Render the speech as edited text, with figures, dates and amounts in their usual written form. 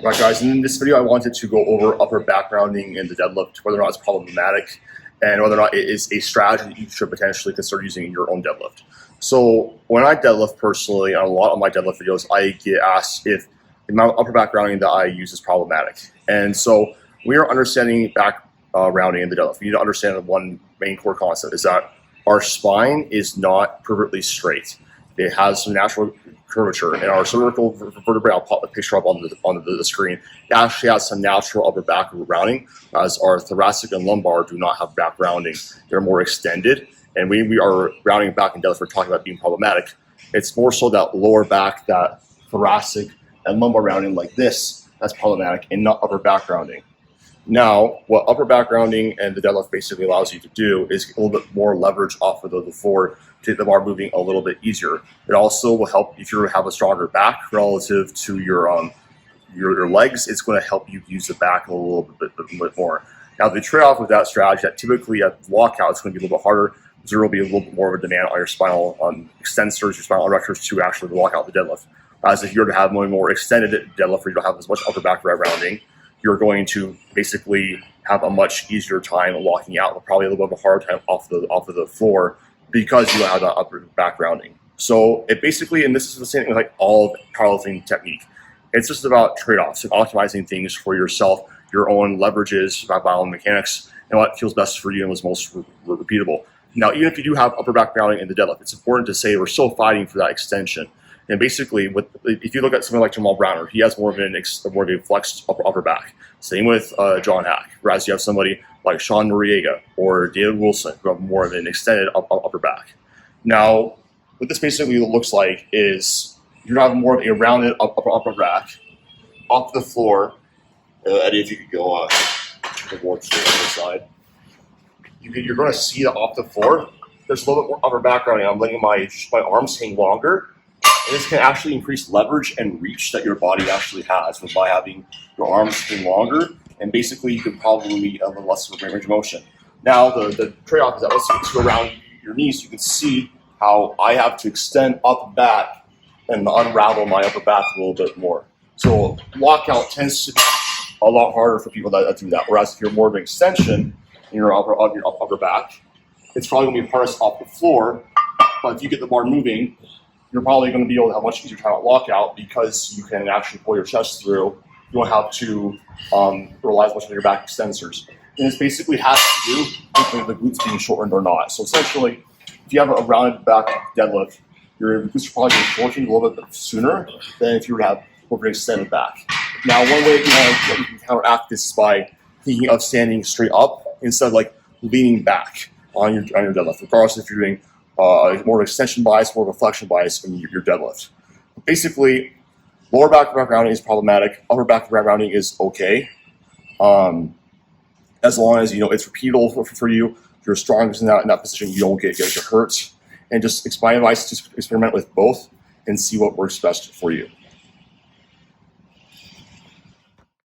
Right, guys, in this video I wanted to go over upper back rounding in the deadlift, whether or not it's problematic, and whether or not it is a strategy that you should potentially consider using in your own deadlift. So when I deadlift personally, on a lot of my deadlift videos, I get asked if the amount of upper back rounding that I use is problematic. And so we are understanding back rounding in the deadlift. We need to understand one main core concept is that our spine is not perfectly straight. It has some natural curvature, and our cervical vertebrae, I'll pop the picture up on the screen, it actually has some natural upper back rounding, as our thoracic and lumbar do not have back rounding. They're more extended, and when we are rounding back in deadlift, we're talking about being problematic. It's more so that lower back, that thoracic and lumbar rounding like this, that's problematic, and not upper back rounding. Now, what upper back rounding and the deadlift basically allows you to do is get a little bit more leverage off of the floor to get the bar moving a little bit easier. It also will help if you have a stronger back relative to your legs. It's going to help you use the back a little bit more. Now, the trade-off with that strategy, that typically at walkout, it's going to be a little bit harder. There will be a little bit more of a demand on your spinal extensors, your spinal erectors to actually walk out the deadlift. As if you're to have more extended deadlift, where you don't have as much upper back rounding, you're going to basically have a much easier time walking out, but probably a little bit of a hard time off of the floor because you don't have that upper back rounding. So it basically, and this is the same thing with like all powerlifting technique, it's just about trade-offs and optimizing things for yourself, your own leverages, biomechanics, and what feels best for you and was most repeatable. Now, even if you do have upper back rounding in the deadlift, it's important to say we're still fighting for that extension. And basically, if you look at something like Jamal Browner, he has more of a flexed upper back. Same with John Hack. Whereas you have somebody like Sean Noriega or David Wilson who have more of an extended upper back. Now, what this basically looks like is you're going to have more of a rounded upper back off the floor. Eddie, if you could go the board straight on the side. You're going to see that off the floor, there's a little bit more upper back rounding. I'm letting my arms hang longer. And this can actually increase leverage and reach that your body actually has by having your arms hang longer, and basically you can probably a little less of a range of motion. Now the trade-off is that let's go around your knees. You can see how I have to extend up back and unravel my upper back a little bit more. So lockout tends to be a lot harder for people that do that. Whereas if you're more of an extension in your upper back, it's probably going to be hardest off the floor. But if you get the bar moving, you're probably going to be able to have much easier time at lockout because you can actually pull your chest through. You don't have to rely as much on your back extensors. And this basically has to do with the glutes being shortened or not. So essentially, if you have a rounded back deadlift, your glutes are probably going to shorten a little bit sooner than if you were to have more of an extended back. Now, one way you can counteract this is by thinking of standing straight up instead of like leaning back on your deadlift, regardless if you're doing more of an extension bias, more of a flexion bias in your deadlift. Basically, lower back rounding is problematic. Upper back rounding is okay, as long as it's repeatable for you. You're strongest in that position. You don't get hurt, and just experiment with both and see what works best for you.